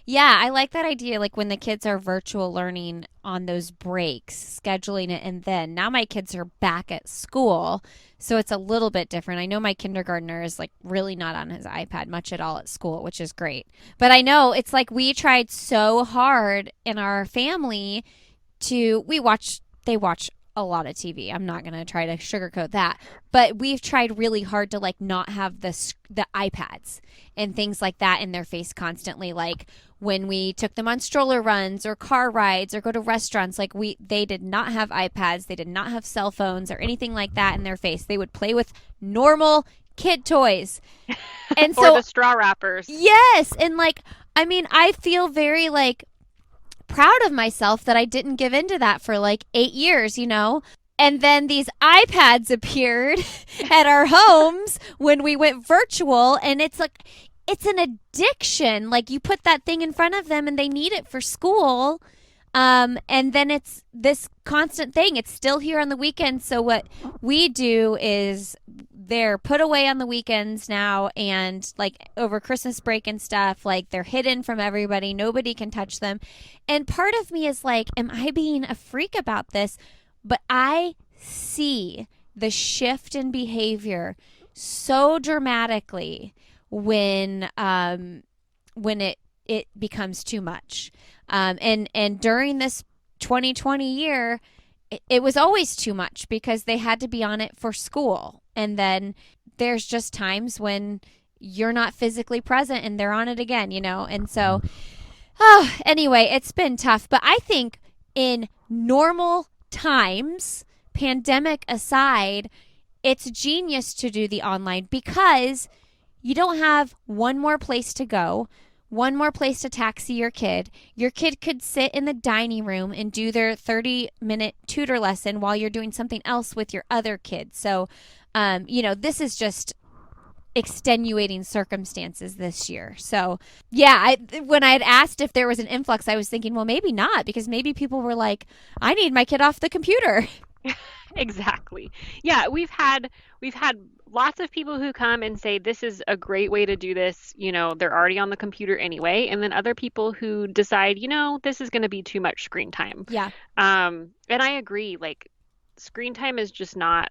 Yeah, I like that idea. Like when the kids are virtual learning on those breaks, scheduling it, and then now my kids are back at school. So it's a little bit different. I know my kindergartner is like really not on his iPad much at all at school, which is great. But I know it's like we tried so hard in our family they watch a lot of TV. I'm not going to try to sugarcoat that. But we've tried really hard to like not have the iPads and things like that in their face constantly, like when we took them on stroller runs or car rides or go to restaurants, like they did not have iPads, they did not have cell phones or anything like that in their face. They would play with normal kid toys. And Or so the straw wrappers. yes, and like I mean, I feel very like proud of myself that I didn't give into that for like 8 years, you know? And then these iPads appeared at our homes when we went virtual. And it's like, it's an addiction. Like, you put that thing in front of them and they need it for school. And then it's this constant thing. It's still here on the weekends. So what we do is they're put away on the weekends now, and like over Christmas break and stuff, like they're hidden from everybody. Nobody can touch them. And part of me is like, am I being a freak about this? But I see the shift in behavior so dramatically when it becomes too much. And during this 2020 year, it was always too much because they had to be on it for school. And then there's just times when you're not physically present and they're on it again, you know? And so, anyway, it's been tough. But I think in normal times, pandemic aside, it's genius to do the online because you don't have one more place to go, one more place to taxi your kid. Your kid could sit in the dining room and do their 30-minute tutor lesson while you're doing something else with your other kids. So, this is just extenuating circumstances this year. So, yeah, when I had asked if there was an influx, I was thinking, well, maybe not, because maybe people were like, I need my kid off the computer. Exactly. Yeah, we've had lots of people who come and say this is a great way to do this. They're already on the computer anyway, and then other people who decide, this is going to be too much screen time. Yeah. And I agree, like screen time is just not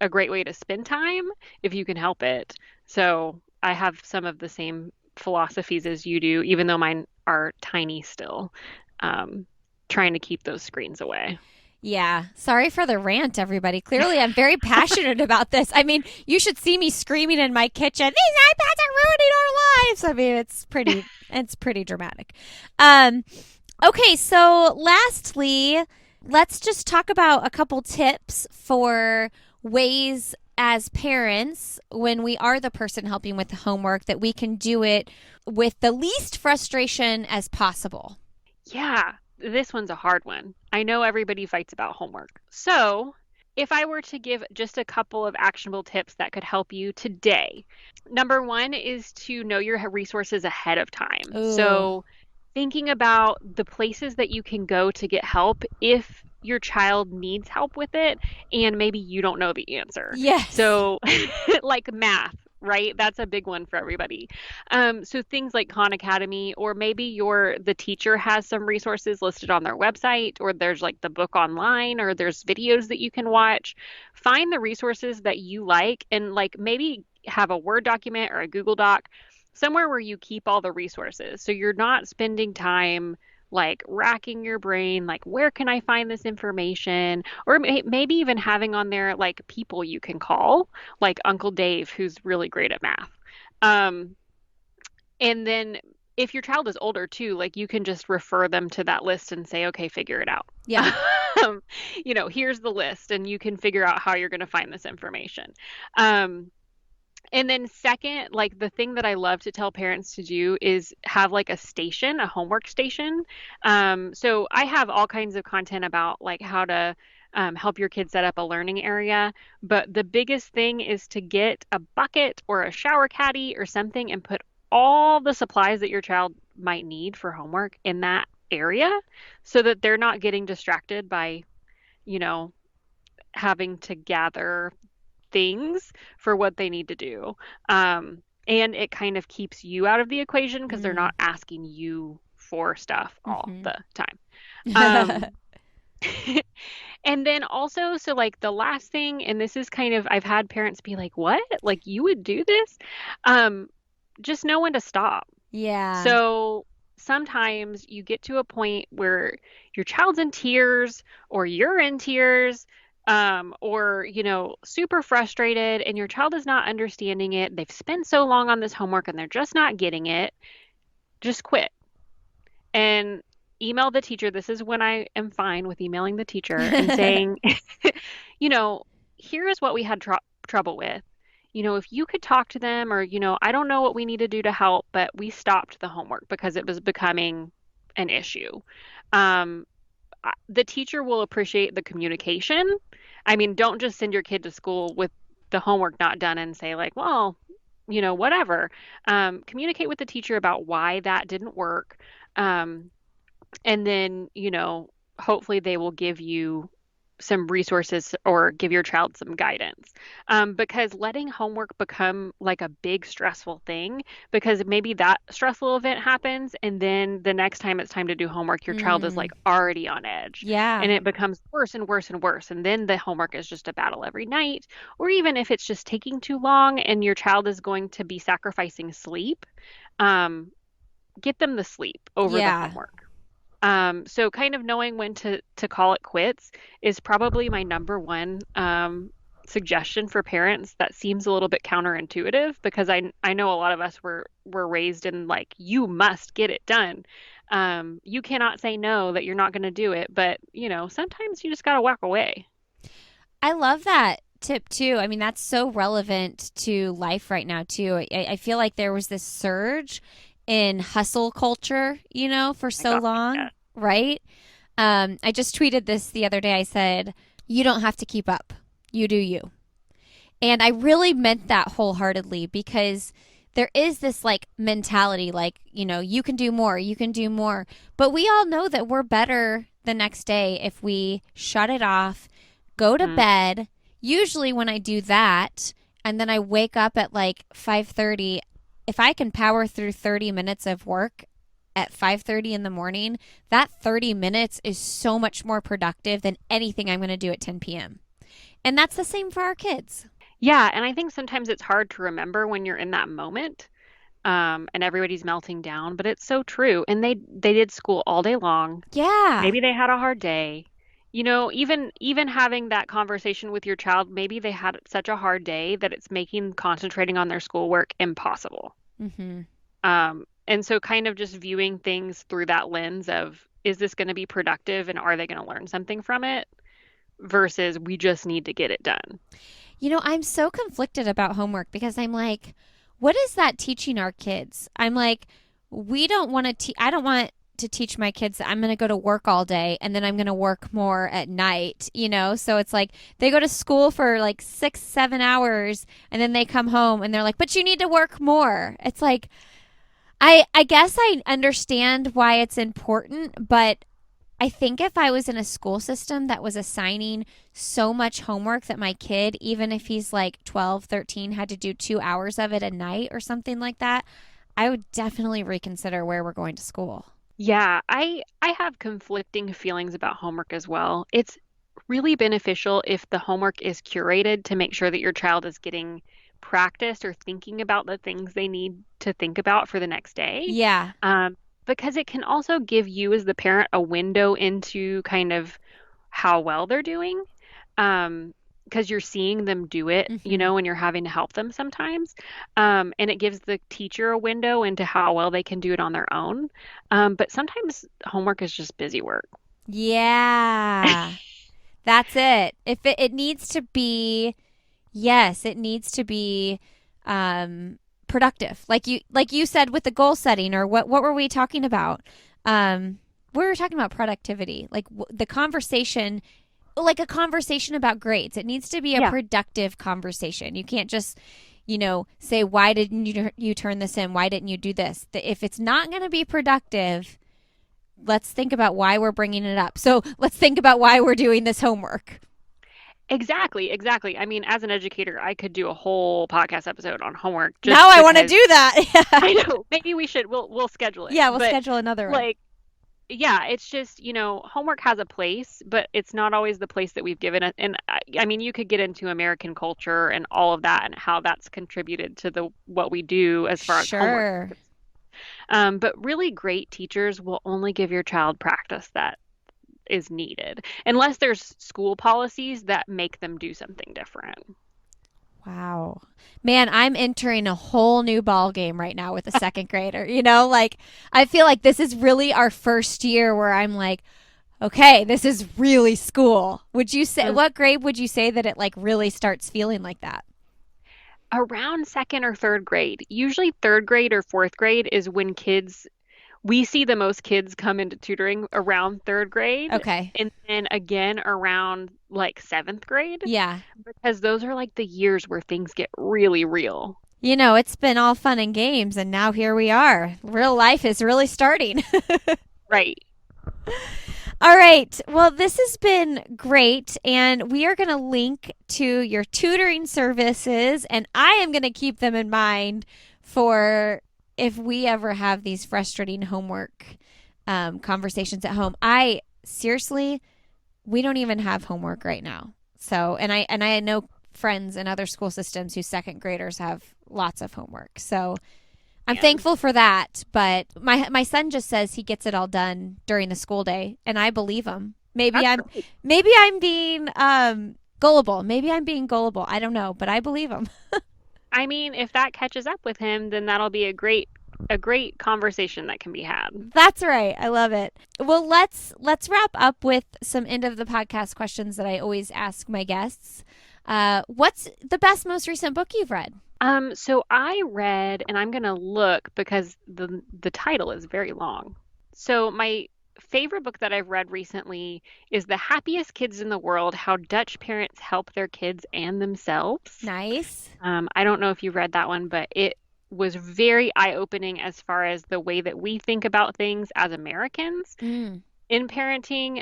a great way to spend time if you can help it. So I have some of the same philosophies as you do, even though mine are tiny still, trying to keep those screens away. Yeah. Sorry for the rant, everybody. Clearly, I'm very passionate about this. I mean, you should see me screaming in my kitchen. These iPads are ruining our lives. I mean, it's pretty dramatic. Okay. So lastly, let's just talk about a couple tips for ways as parents, when we are the person helping with the homework, that we can do it with the least frustration as possible. Yeah, this one's a hard one. I know everybody fights about homework. So, if I were to give just a couple of actionable tips that could help you today, number one is to know your resources ahead of time. Ooh. So, thinking about the places that you can go to get help if your child needs help with it and maybe you don't know the answer. Yes. So, like math, right? That's a big one for everybody. So things like Khan Academy, or maybe the teacher has some resources listed on their website, or there's like the book online, or there's videos that you can watch. Find the resources that you like, and like maybe have a Word document or a Google Doc somewhere where you keep all the resources. So you're not spending time like racking your brain, like where can I find this information? Or maybe even having on there like people you can call, like Uncle Dave, who's really great at math. Um, and then if your child is older too, like you can just refer them to that list and say, okay, figure it out. Yeah. Here's the list, and you can figure out how you're going to find this information. And then second, like the thing that I love to tell parents to do is have like a station, a homework station. So I have all kinds of content about like how to help your kids set up a learning area. But the biggest thing is to get a bucket or a shower caddy or something and put all the supplies that your child might need for homework in that area so that they're not getting distracted by, you know, having to gather things for what they need to do. And it kind of keeps you out of the equation because they're not asking you for stuff all the time. And then also, so like the last thing, and this is kind of, I've had parents be like, what? Like you would do this? Just know when to stop. Yeah. So sometimes you get to a point where your child's in tears or you're in tears, or, super frustrated and your child is not understanding it. They've spent so long on this homework and they're just not getting it. Just quit and email the teacher. This is when I am fine with emailing the teacher and saying, here is what we had trouble with. If you could talk to them, or, I don't know what we need to do to help, but we stopped the homework because it was becoming an issue. Um, the teacher will appreciate the communication. I mean, don't just send your kid to school with the homework not done and say like, well, whatever. Communicate with the teacher about why that didn't work. Um, and then, hopefully they will give you some resources or give your child some guidance. Because letting homework become like a big stressful thing, because maybe that stressful event happens, and then the next time it's time to do homework, your child is Mm, like already on edge, yeah. and it becomes worse and worse and worse. And then the homework is just a battle every night, or even if it's just taking too long and your child is going to be sacrificing sleep, um, get them the sleep over the Yeah. homework. So kind of knowing when to call it quits is probably my number one suggestion for parents. That seems a little bit counterintuitive because I know a lot of us were raised in like you must get it done. You cannot say no that you're not going to do it, but sometimes you just got to walk away. I love that tip too. I mean, that's so relevant to life right now too. I feel like there was this surge in hustle culture, for My so gosh, long, yeah. right? I just tweeted this the other day. I said, "You don't have to keep up. You do you." And I really meant that wholeheartedly because there is this like mentality like, you can do more, you can do more. But we all know that we're better the next day if we shut it off, go to Mhm. bed. Usually when I do that and then I wake up at like 5:30, if I can power through 30 minutes of work at 5:30 in the morning, that 30 minutes is so much more productive than anything I'm going to do at 10 p.m. And that's the same for our kids. Yeah, and I think sometimes it's hard to remember when you're in that moment, and everybody's melting down, but it's so true. And they did school all day long. Yeah. Maybe they had a hard day. Even having that conversation with your child, maybe they had such a hard day that it's making concentrating on their schoolwork impossible. Mhm. And so kind of just viewing things through that lens of, is this going to be productive and are they going to learn something from it versus we just need to get it done. I'm so conflicted about homework because I'm like, what is that teaching our kids? I'm like, we don't want to I don't want to teach my kids that I'm going to go to work all day and then I'm going to work more at night. So it's like they go to school for like 6, 7 hours and then they come home and they're like, but you need to work more. It's like, I guess I understand why it's important, but I think if I was in a school system that was assigning so much homework that my kid, even if he's like 12, 13, had to do 2 hours of it a night or something like that, I would definitely reconsider where we're going to school. Yeah, I have conflicting feelings about homework as well. It's really beneficial if the homework is curated to make sure that your child is getting practice or thinking about the things they need to think about for the next day. Yeah. Um, because it can also give you as the parent a window into kind of how well they're doing. Because you're seeing them do it, Hmm. and you're having to help them sometimes. And it gives the teacher a window into how well they can do it on their own. But sometimes homework is just busy work. Yeah. That's it. If it needs to be, yes, it needs to be productive. Like you said with the goal setting or what were we talking about? We were talking about productivity. Like the conversation, like a conversation about grades. It needs to be a Yeah, productive conversation. You can't just, say why didn't you turn this in? Why didn't you do this? If it's not going to be productive, let's think about why we're bringing it up. So, let's think about why we're doing this homework. exactly, exactly. I mean, as an educator, I could do a whole podcast episode on homework Now just I want to because do that. I know maybe we should. We'll schedule it. Yeah, we'll But schedule another one. like, yeah, it's just, homework has a place, but it's not always the place that we've given it. And I mean, you could get into American culture and all of that and how that's contributed to the what we do as far as homework. Sure. But really great teachers will only give your child practice that is needed, unless there's school policies that make them do something different. Wow. Man, I'm entering a whole new ball game right now with a second grader. Like I feel like this is really our first year where I'm like, okay, this is really school. Would you say Mm. what grade would you say that it like really starts feeling like that? Around second or third grade, usually third grade or fourth grade is when kids we see the most kids come into tutoring around third grade Okay. and then again around like seventh grade Yeah. because those are like the years where things get really real. It's been all fun and games, and now here we are. Real life is really starting. Right. All right. Well, this has been great. And we are going to link to your tutoring services, and I am going to keep them in mind for if we ever have these frustrating homework conversations at home. I seriously, we don't even have homework right now. So, and I know friends in other school systems whose second graders have lots of homework. So, I'm Man, thankful for that, but my son just says he gets it all done during the school day, and I believe him. Maybe that's I'm great. maybe I'm being gullible. Maybe I'm being gullible. I don't know, but I believe him. I mean, if that catches up with him, then that'll be a great conversation that can be had. That's right. I love it. Well, let's wrap up with some end of the podcast questions that I always ask my guests. What's the best most recent book you've read? So I read, and I'm gonna look because the title is very long. So my favorite book that I've read recently is The Happiest Kids in the World: How Dutch Parents Help Their Kids and Themselves. Nice. I don't know if you read that one, but it was very eye-opening as far as the way that we think about things as Americans Mm. in parenting,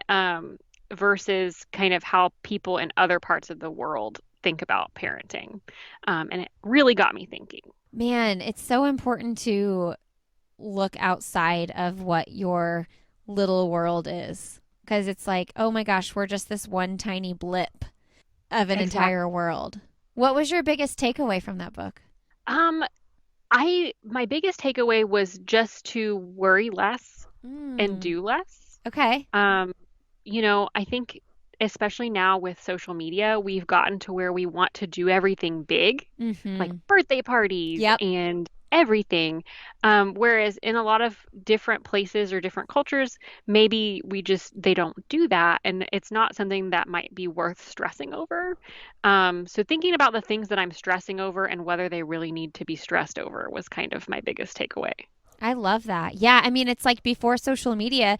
versus kind of how people in other parts of the world think about parenting. And it really got me thinking. Man, it's so important to look outside of what your little world is. Because it's like, oh my gosh, we're just this one tiny blip of an entire Exactly. world. What was your biggest takeaway from that book? Um, my biggest takeaway was just to worry less and Mm, do less. okay. Um, I think especially now with social media, we've gotten to where we want to do everything big, like Mm-hmm. birthday parties Yep. and everything. Whereas in a lot of different places or different cultures, maybe they don't do that, and it's not something that might be worth stressing over. So thinking about the things that I'm stressing over and whether they really need to be stressed over was kind of my biggest takeaway. I love that. Yeah. I mean, it's like before social media,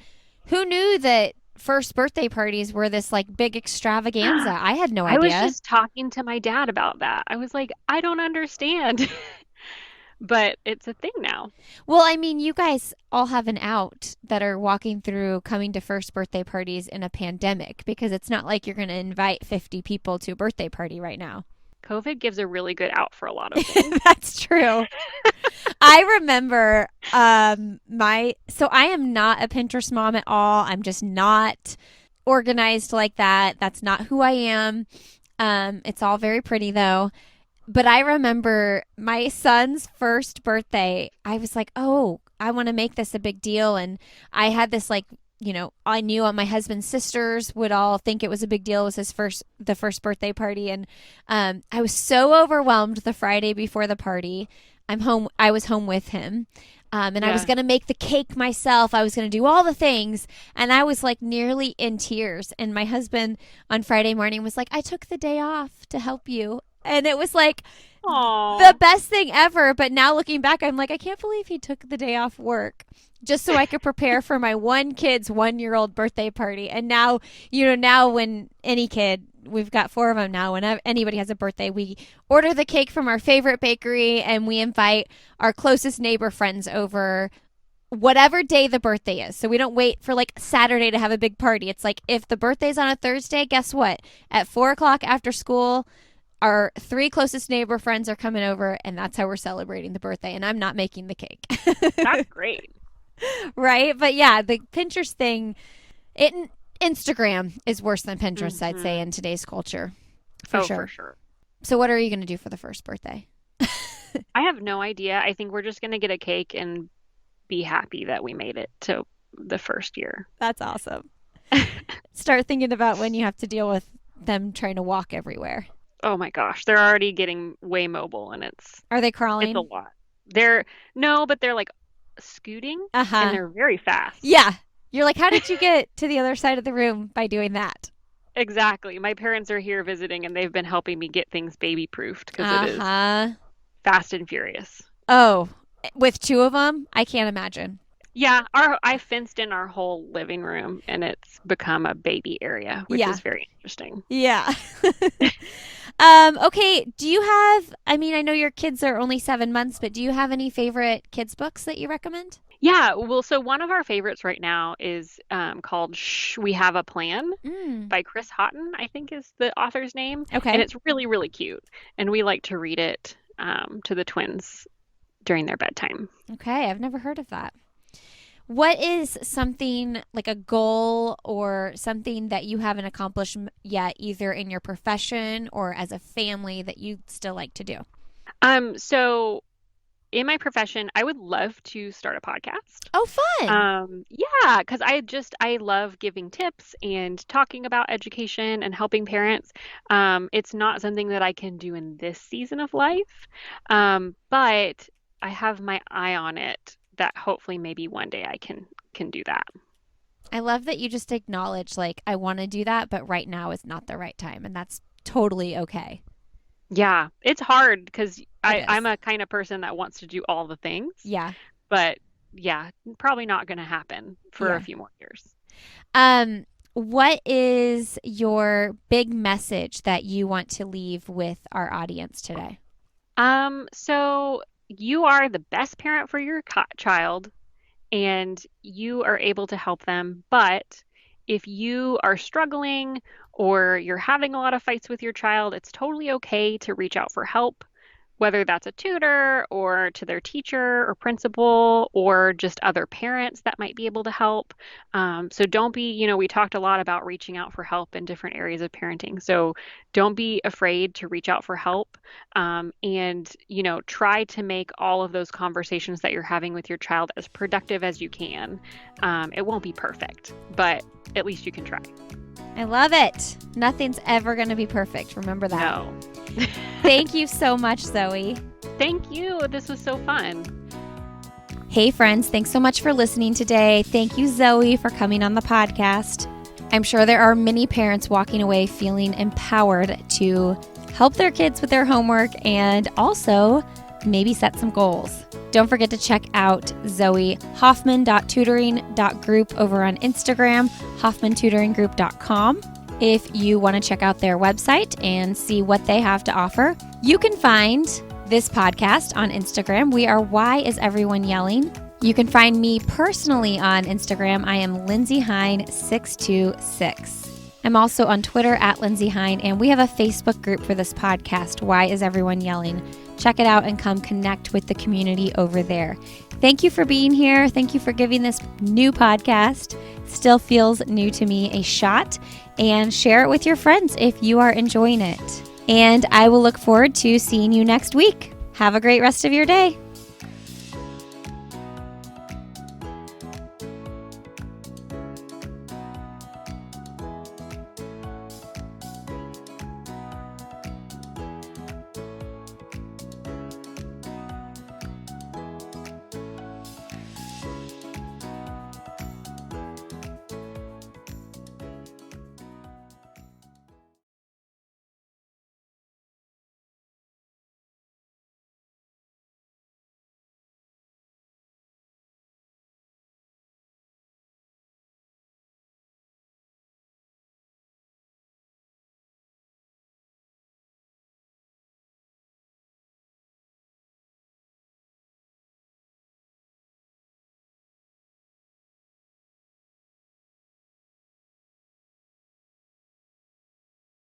who knew that first birthday parties were this like big extravaganza? I had no I was idea. just talking to my dad about that. I was like, I don't understand, but it's a thing now. Well, I mean, you guys all have an out that are walking through coming to first birthday parties in a pandemic because it's not like you're going to invite 50 people to a birthday party right now. COVID gives a really good out for a lot of things. That's true. I remember my so I am not a Pinterest mom at all. I'm just not organized like that. That's not who I am. It's all very pretty though. But I remember my son's first birthday. I was like, "Oh, I want to make this a big deal." And I had this like, I knew my husband's sisters would all think it was a big deal. It was the first birthday party, and I was so overwhelmed the Friday before the party. I'm home. I was home with him. And I was Yeah. going to make the cake myself. I was going to do all the things. And I was like nearly in tears. And my husband on Friday morning was like, I took the day off to help you. And it was like the Oh, best thing ever. But now looking back, I'm like, I can't believe he took the day off work just so I could prepare for my one kid's 1 year old birthday party. And now, now when any kid, we've got four of them now, whenever anybody has a birthday, we order the cake from our favorite bakery and we invite our closest neighbor friends over whatever day the birthday is. So we don't wait for like Saturday to have a big party. It's like if the birthday's on a Thursday, guess what? At 4 o'clock after school, our three closest neighbor friends are coming over, and that's how we're celebrating the birthday. And I'm not making the cake. that's great. Right? But yeah, the Pinterest thing, it Instagram is worse than Pinterest, I'd say, Hmm. in today's culture, for Oh, for sure. sure. So what are you going to do for the first birthday? I have no idea. I think we're just gonna get a cake and be happy that we made it to the first year. That's awesome. Start thinking about when you have to deal with them trying to walk everywhere. Oh my gosh, they're already getting way mobile and Are they it's a crawling? lot. They're no, but they're like scooting Uh and huh. they're very fast. Yeah. You're like, how did you get to the other side of the room by doing that? Exactly. My parents are here visiting and they've been helping me get things baby proofed because it Uh is huh. fast and furious. Oh, with two of them, I can't imagine. Yeah, I fenced in our whole living room and it's become a baby area, which Yeah. is very interesting. Yeah. Okay. Do you have, I mean, I know your kids are only 7 months, but do you have any favorite kids' books that you recommend? Yeah, well, so one of our favorites right now is called We Have a Plan Mm. by Chris Houghton, I think is the author's name. And Okay. it's really, really cute. And we like to read it to the twins during their bedtime. Okay. I've never heard of that. What is something like a goal or something that you haven't accomplished yet, either in your profession or as a family that you'd still like to do? So in my profession, I would love to start a podcast. Oh, fun. Yeah, because I love giving tips and talking about education and helping parents. It's not something that I can do in this season of life, but I have my eye on it that hopefully maybe one day I can do that. I love that you just acknowledge, like, I want to do that, but right now is not the right time. And that's totally okay. Yeah, it's hard because It I'm is. a kind of person that wants to do all the things, Yeah. but yeah, probably not going to happen for a Yeah. few more years. Um, what is your big message that you want to leave with our audience today? So you are the best parent for your child and you are able to help them. But if you are struggling or you're having a lot of fights with your child, it's totally okay to reach out for help, whether that's a tutor or to their teacher or principal or just other parents that might be able to help. So don't be, we talked a lot about reaching out for help in different areas of parenting. So don't be afraid to reach out for help, and try to make all of those conversations that you're having with your child as productive as you can. It won't be perfect, but at least you can try. I love it. Nothing's ever going to be perfect. Remember that. No. Thank you so much, Zoe. Thank you. This was so fun. Hey, friends, thanks so much for listening today. Thank you, Zoe, for coming on the podcast. I'm sure there are many parents walking away feeling empowered to help their kids with their homework and also maybe set some goals. Don't forget to check out Zoie Hoffman.tutoring.group over on Instagram, HoffmanTutoringGroup.com. If you want to check out their website and see what they have to offer, you can find this podcast on Instagram. We are Why Is Everyone Yelling? You can find me personally on Instagram. I am Lindsay Hine 626. I'm also on Twitter at Lindsay Hine, and we have a Facebook group for this podcast, Why Is Everyone Yelling? Check it out and come connect with the community over there. Thank you for being here. Thank you for giving this new podcast, still feels new to me, a shot, and share it with your friends if you are enjoying it. And I will look forward to seeing you next week. Have a great rest of your day.